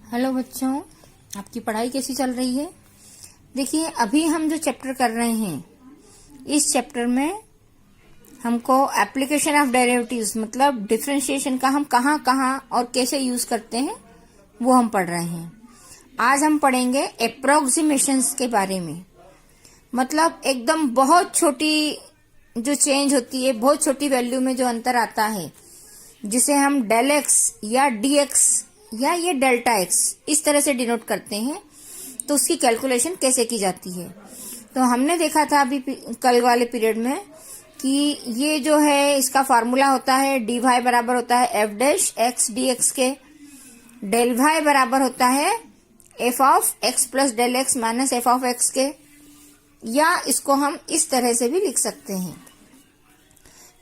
Hello बच्चों, आपकी पढ़ाई कैसी चल रही है। देखिए, अभी हम जो चैप्टर कर रहे हैं, इस चैप्टर में हमको एप्लीकेशन ऑफ डेरिवेटिव्स मतलब डिफरेंशिएशन का हम कहाँ कहाँ और कैसे यूज करते हैं वो हम पढ़ रहे हैं। आज हम पढ़ेंगे अप्रोक्सीमेशंस के बारे में। मतलब एकदम बहुत छोटी जो चेंज होती है, बहुत छोटी वैल्यू में जो अंतर आता है, जिसे हम डेल एक्स या डी एक्स या ये डेल्टा एक्स इस तरह से डिनोट करते हैं, तो उसकी कैलकुलेशन कैसे की जाती है। तो हमने देखा था अभी कल वाले पीरियड में कि ये जो है इसका फार्मूला होता है डी वाई बराबर होता है f dash x d x के, डेल वाई बराबर होता है F of x plus del x minus f of x के, या इसको हम इस तरह से भी लिख सकते हैं।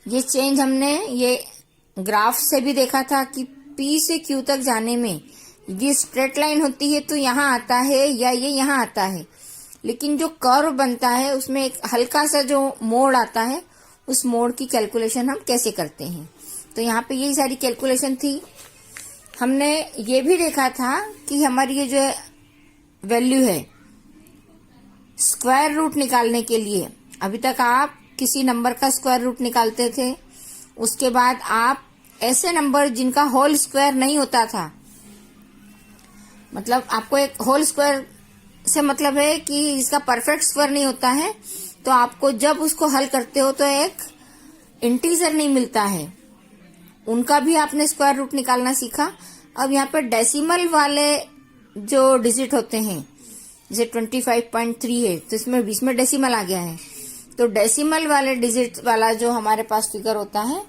ये चेंज हमने ये ग्राफ से भी देखा था कि P से Q तक जाने में ये स्ट्रेट लाइन होती है तो यहाँ आता है या ये यहाँ आता है, लेकिन जो कर्व बनता है उसमें एक हल्का सा जो मोड़ आता है, उस मोड़ की कैलकुलेशन हम कैसे करते हैं। तो यहाँ पे यही सारी कैलकुलेशन थी। हमने ये भी देखा था कि हमारी ये जो वैल्यू है स्क्वायर रूट निकालने के लिए, अभी तक आप किसी नंबर का स्क्वायर रूट निकालते थे, उसके बाद आप ऐसे नंबर जिनका होल स्क्वायर नहीं होता था, मतलब आपको एक होल स्क्वायर से मतलब है कि इसका परफेक्ट स्क्वायर नहीं होता है, तो आपको जब उसको हल करते हो तो एक इंटीजर नहीं मिलता है, उनका भी आपने स्क्वायर रूट निकालना सीखा। अब यहाँ पर डेसिमल वाले जो डिजिट होते हैं, जैसे 25.3 है तो इसमें बीच में डेसिमल आ गया है, तो डेसिमल वाले डिजिट वाला जो हमारे पास फिगर होता है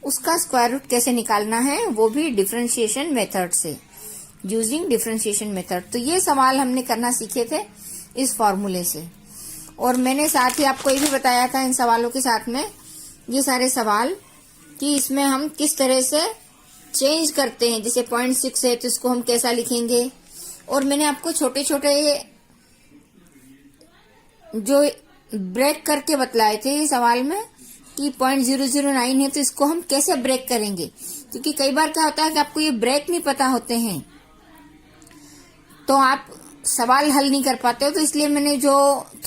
उसका स्क्वायर रूट कैसे निकालना है, वो भी डिफरेंशिएशन मेथड से, यूजिंग डिफरेंशिएशन मेथड। तो ये सवाल हमने करना सीखे थे इस फॉर्मूले से, और मैंने साथ ही आपको ये भी बताया था इन सवालों के साथ में ये सारे सवाल कि इसमें हम किस तरह से चेंज करते हैं। जैसे 0.6 है तो इसको हम कैसा लिखेंगे, और मैंने आपको छोटे छोटे जो ब्रेक करके बतलाए थे ये सवाल में कि 0.009 है तो इसको हम कैसे ब्रेक करेंगे, क्योंकि कई बार क्या होता है कि आपको ये ब्रेक नहीं पता होते हैं तो आप सवाल हल नहीं कर पाते हो। तो इसलिए मैंने जो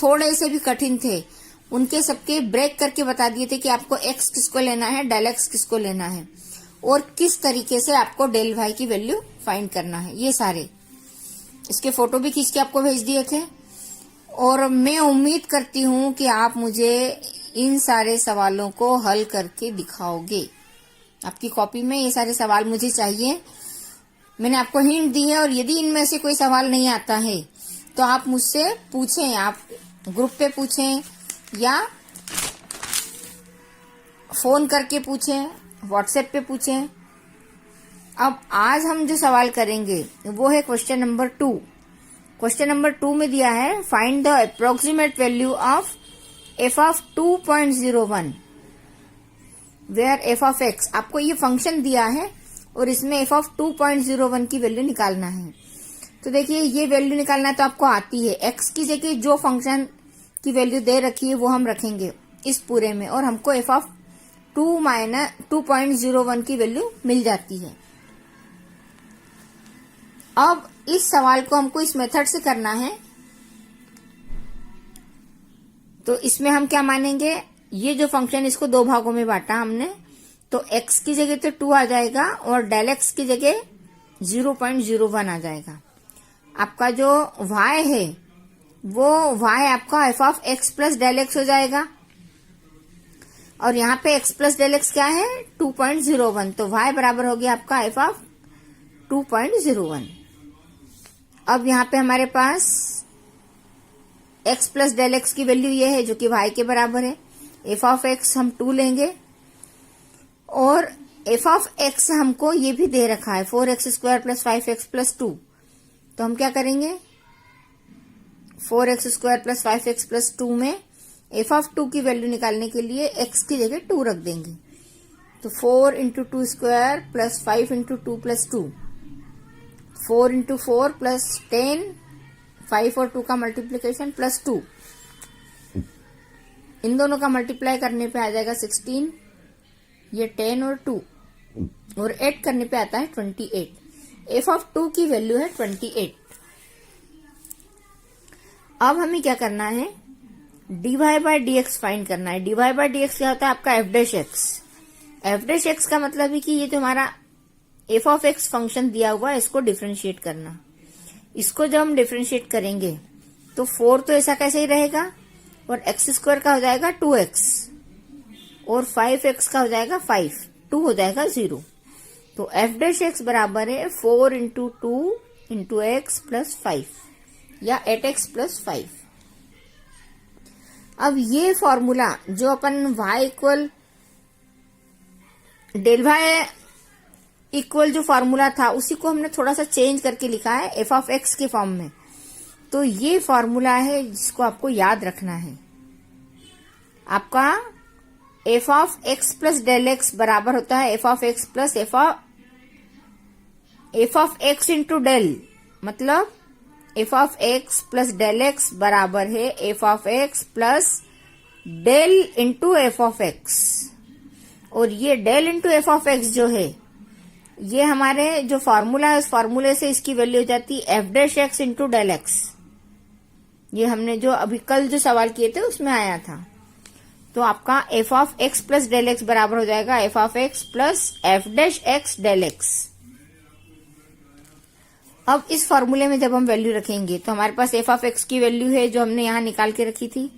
थोड़े से भी कठिन थे उनके सबके ब्रेक करके बता दिए थे कि आपको एक्स किसको लेना है, डेल एक्स किसको लेना है, और किस तरीके से आपको डेल वाई की वैल्यू फाइंड करना है। ये सारे इसके फोटो भी खींच के आपको भेज दिए थे, और मैं उम्मीद करती हूँ कि आप मुझे इन सारे सवालों को हल करके दिखाओगे। आपकी कॉपी में ये सारे सवाल मुझे चाहिए। मैंने आपको हिंट दी है, और यदि इनमें से कोई सवाल नहीं आता है तो आप मुझसे पूछें, आप ग्रुप पे पूछें या फोन करके पूछें, व्हाट्सएप पे पूछें। अब आज हम जो सवाल करेंगे वो है क्वेश्चन नंबर 2। क्वेश्चन नंबर 2 में दिया है find the approximate value of f of 2.01 where f of x, आपको ये फंक्शन दिया है और इसमें f of 2.01 की वैल्यू निकालना है। तो देखिए ये वैल्यू निकालना तो आपको आती है, x की जगह जो फंक्शन की वैल्यू दे रखी है वो हम रखेंगे इस पूरे में, और हमको f of 2.01 की वैल्यू मिल जाती है। अब इस सवाल को हमको इस मेथड से करना है, तो इसमें हम क्या मानेंगे, ये जो फंक्शन इसको दो भागों में बांटा हमने, तो x की जगह तो 2 आ जाएगा और डेल x की जगह 0.01 आ जाएगा। आपका जो y है वो y आपका f of x plus del x हो जाएगा, और यहाँ पे x प्लस डेल एक्स क्या है 2.01, तो y बराबर हो गया आपका f ऑफ 2.01। अब यहाँ पे हमारे पास x प्लस डेल एक्स की वैल्यू ये है जो कि y के बराबर है। f ऑफ x हम 2 लेंगे, और f ऑफ x हमको ये भी दे रखा है 4x square plus 5x plus 2, तो हम क्या करेंगे 4x square plus 5x plus 2 में f ऑफ 2 की वैल्यू निकालने के लिए x की जगह 2 रख देंगे, तो 4 into 2 square plus 5 into 2 plus 2, 4 into 4 plus 10, 5 और 2 का मल्टीप्लीकेशन प्लस 2, इन दोनों का मल्टीप्लाई करने पे आ जाएगा 16, ये 10 और 2, और 8 करने पे आता है 28। एफ ऑफ 2 की वैल्यू है 28। अब हमें क्या करना है, dy बाय dx फाइंड करना है। dy बाय dx क्या होता है आपका F dash x. F dash x का मतलब है कि ये जो हमारा एफ ऑफ एक्स फंक्शन दिया हुआ है इसको डिफरेंशिएट करना। इसको जब हम डिफरेंशिएट करेंगे तो 4 तो ऐसा कैसे ही रहेगा और एक्स स्क्वायर का हो जाएगा 2x और 5x का हो जाएगा 5, 2 हो जाएगा 0। तो एफ डैश एक्स बराबर है 4 इंटू 2 इंटू एक्स प्लस 5 या 8x प्लस 5। अब ये फॉर्मूला जो अपन y equal del y equal जो फॉर्मूला था उसी को हमने थोड़ा सा चेंज करके लिखा है एफ ऑफ एक्स के फॉर्म में। तो ये फॉर्मूला है जिसको आपको याद रखना है। आपका F of x plus del x बराबर होता है F of x plus F of X into del, मतलब F of x plus del x बराबर है F of x plus del into F of x. और ये del into F of X जो है ये हमारे जो फॉर्मूला है उस फॉर्मूले से इसकी वैल्यू हो जाती है f dash x into del x. ये हमने जो अभी कल जो सवाल किए थे उसमें आया था। तो आपका F of x plus del x बराबर हो जाएगा f of x plus f dash x del x. अब इस फॉर्मूले में जब हम वैल्यू रखेंगे तो हमारे पास एफ ऑफ एक्स की वैल्यू है जो हमने यहां निकाल के रखी थी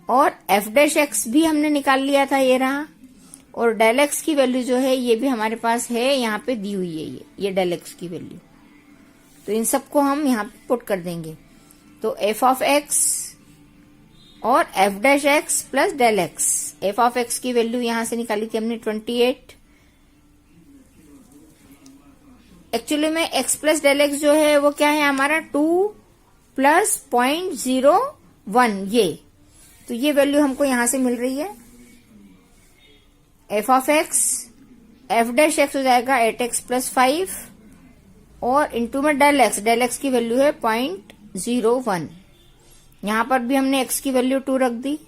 और एफ डैश एक्स भी हमने निकाल लिया था, ये रहा। और डेल एक्स की वैल्यू जो है ये भी हमारे पास है, यहाँ पे दी हुई है ये डेल एक्स की वैल्यू। तो इन सबको हम यहाँ पे पुट कर देंगे। तो एफ ऑफ एक्स और f dash x plus del x. F of x की वैल्यू यहां से निकाली थी हमने 28। एक्चुअली में एक्स प्लस डेल एक्स जो है वो क्या है हमारा 2 प्लस 0.01 ये। तो ये वैल्यू हमको यहां से मिल रही है। F of x F dash x हो जाएगा 8x प्लस 5 और इंटू में डेल एक्स की वैल्यू है 0.01। यहां पर भी हमने x की वैल्यू 2 रख दी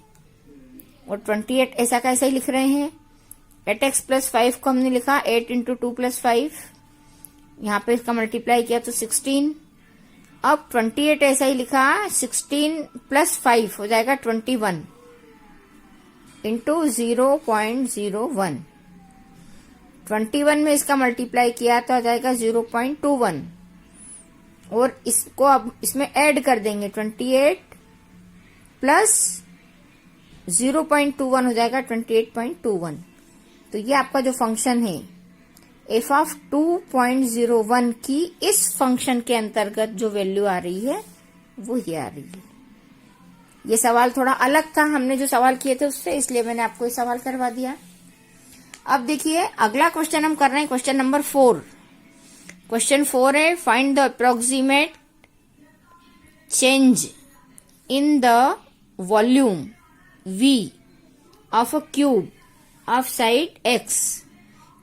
और 28 ऐसा कैसा ही लिख रहे हैं। 8x प्लस 5 को हमने लिखा 8 इंटू 2 प्लस 5, यहां पे इसका मल्टीप्लाई किया तो 16। अब 28 ऐसा ही लिखा 16 प्लस 5 हो जाएगा 21 इंटू 0.01। 21 में इसका मल्टीप्लाई किया तो आ जाएगा 0.21 और इसको अब इसमें ऐड कर देंगे 28 प्लस 0.21 हो जाएगा 28.21। तो ये आपका जो फंक्शन है एफ ऑफ 2.01 की इस फंक्शन के अंतर्गत जो वैल्यू आ रही है वो ये आ रही है। ये सवाल थोड़ा अलग था हमने जो सवाल किए थे उससे, इसलिए मैंने आपको ये सवाल करवा दिया। अब देखिए अगला क्वेश्चन हम कर रहे हैं, क्वेश्चन नंबर 4। क्वेश्चन 4 है find the approximate change in the volume V of a cube of side x।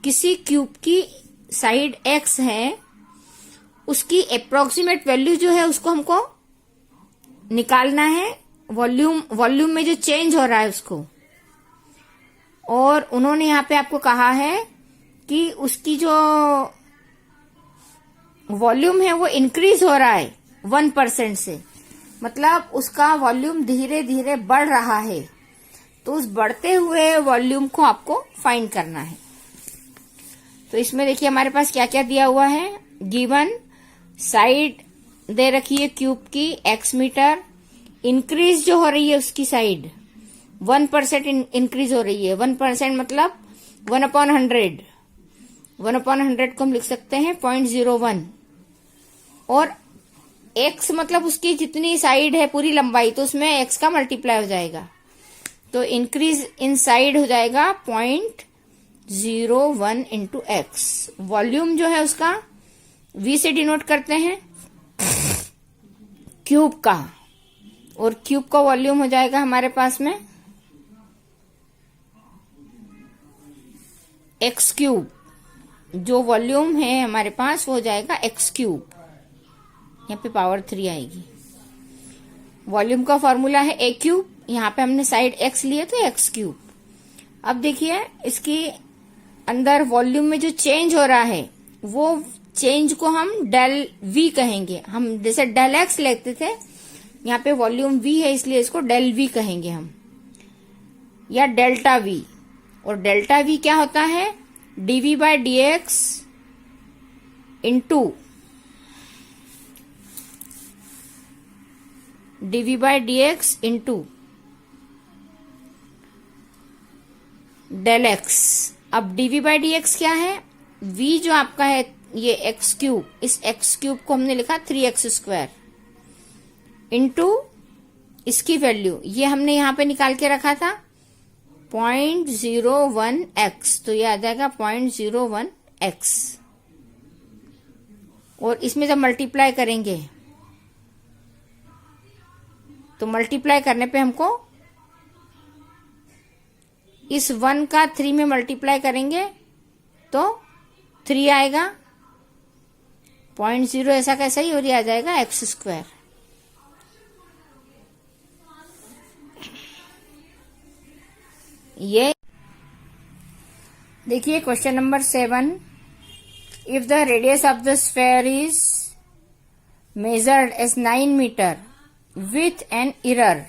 किसी क्यूब की साइड x है, उसकी अप्रोक्सीमेट वैल्यू जो है उसको हमको निकालना है, वॉल्यूम में जो चेंज हो रहा है उसको। और उन्होंने यहाँ पे आपको कहा है कि उसकी जो वॉल्यूम है वो इंक्रीज हो रहा है 1% से, मतलब उसका वॉल्यूम धीरे धीरे बढ़ रहा है। तो उस बढ़ते हुए वॉल्यूम को आपको फाइंड करना है। तो इसमें देखिए हमारे पास क्या क्या दिया हुआ है। गिवन साइड दे रखी है क्यूब की x मीटर, इंक्रीज जो हो रही है उसकी साइड 1% इंक्रीज हो रही है। 1% मतलब 1/100। 1/100 को हम लिख सकते हैं 0.01। और x मतलब उसकी जितनी साइड है पूरी लंबाई, तो उसमें x का मल्टीप्लाई हो जाएगा। तो इंक्रीज इन साइड हो जाएगा 0.01 इंटू एक्स। वॉल्यूम जो है उसका v से डिनोट करते हैं क्यूब का, और क्यूब का वॉल्यूम हो जाएगा हमारे पास में एक्स क्यूब। जो वॉल्यूम है हमारे पास वो हो जाएगा एक्स क्यूब, यहाँ पे पावर 3 आएगी। वॉल्यूम का फॉर्मूला है ए क्यूब, यहाँ पे हमने साइड एक्स लिए तो एक्स क्यूब। अब देखिए इसकी अंदर वॉल्यूम में जो चेंज हो रहा है वो चेंज को हम डेल वी कहेंगे। हम जैसे डेल एक्स लेते थे, यहाँ पे वॉल्यूम वी है इसलिए इसको डेल वी कहेंगे हम, या डेल्टा वी। और डेल्टा वी क्या होता है? Dv by d x into dv by d x into del x. अब डीवी बाय डी एक्स क्या है? v जो आपका है ये एक्स क्यूब, इस एक्स क्यूब को हमने लिखा 3x² इंटू इसकी वैल्यू, ये हमने यहां पे निकाल के रखा था 0.01x, तो ये आ जाएगा 0.01x। और इसमें जब मल्टीप्लाई करेंगे तो मल्टीप्लाई करने पे हमको इस 1 का 3 में मल्टीप्लाई करेंगे तो 3 आएगा, 0.0 ऐसा कैसा ही, और ये आ जाएगा x²। ये देखिए question number 7। If the radius of the sphere is measured as 9 metre with an error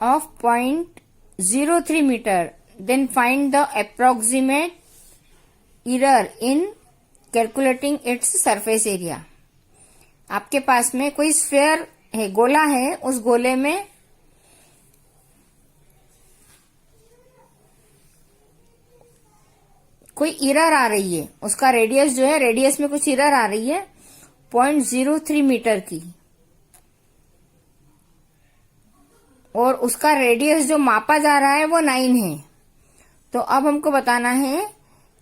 of 0.03 metre, then find the approximate error in calculating its surface area. आपके पास में कोई स्फेयर है, गोला है, उस गोले में कोई एरर आ रही है, उसका रेडियस जो है, रेडियस में कुछ एरर आ रही है 0.03 मीटर की, और उसका रेडियस जो मापा जा रहा है वो 9 है। तो अब हमको बताना है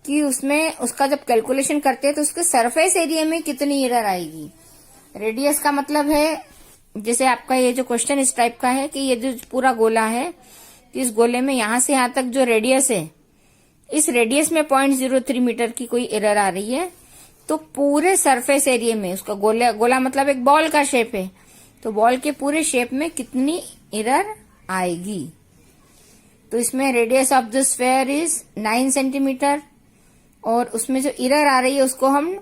कि उसमें उसका जब कैलकुलेशन करते हैं तो उसके सरफेस एरिया में कितनी एरर आएगी। रेडियस का मतलब है, जैसे आपका ये जो क्वेश्चन इस टाइप का है कि ये जो पूरा गोला है, इस गोले में यहां से यहां तक जो रेडियस है, इस रेडियस में 0.03 मीटर की कोई एरर आ रही है, तो पूरे सरफेस एरिया में उसका गोला मतलब एक बॉल का शेप है, तो बॉल के पूरे शेप में कितनी एरर आएगी। तो इसमें radius of the sphere is 9 centimetre, और उसमें जो एरर आ रही है उसको हम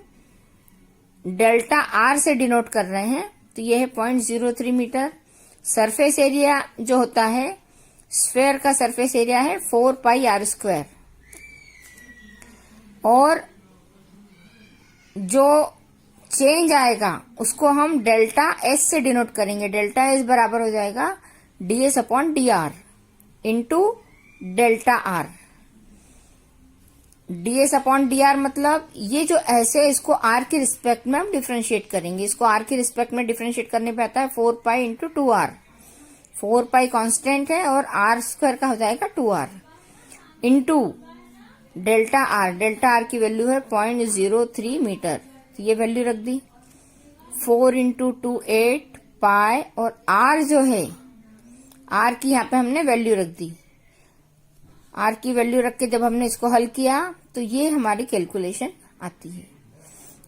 डेल्टा आर से डिनोट कर रहे हैं, तो ये है 0.03 मीटर। सरफेस एरिया जो होता है, स्फेयर का सरफेस एरिया है 4πr², और जो चेंज आएगा उसको हम डेल्टा एस से डिनोट करेंगे। डेल्टा एस बराबर हो जाएगा ds/dr into delta R. ds/dr मतलब ये जो ऐसे, इसको r के रिस्पेक्ट में हम डिफरेंशिएट करेंगे। इसको r के रिस्पेक्ट में डिफरेंशिएट करने पे आता है 4π इंटू 2r। 4π कांस्टेंट है और r² का हो जाएगा 2r into delta R. Delta R की वैल्यू है 0.03 मीटर, तो ये वैल्यू रख दी। 4 इंटू 2 8 पाई, और आर जो है, आर की यहाँ पे हमने वैल्यू रख दी। आर की वैल्यू रख के जब हमने इसको हल किया तो ये हमारी कैलकुलेशन आती है।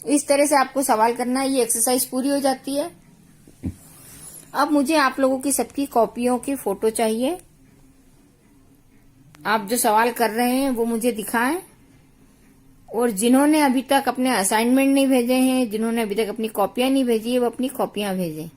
इस तरह से आपको सवाल करना है, ये एक्सरसाइज पूरी हो जाती है। अब मुझे आप लोगों की सबकी कॉपियों की फोटो चाहिए। आप जो सवाल कर रहे हैं वो मुझे दिखाएं, और जिन्होंने अभी तक अपने असाइनमेंट नहीं भेजे हैं, जिन्होंने अभी तक अपनी कॉपियां नहीं भेजी है, वो अपनी कॉपियां भेजें।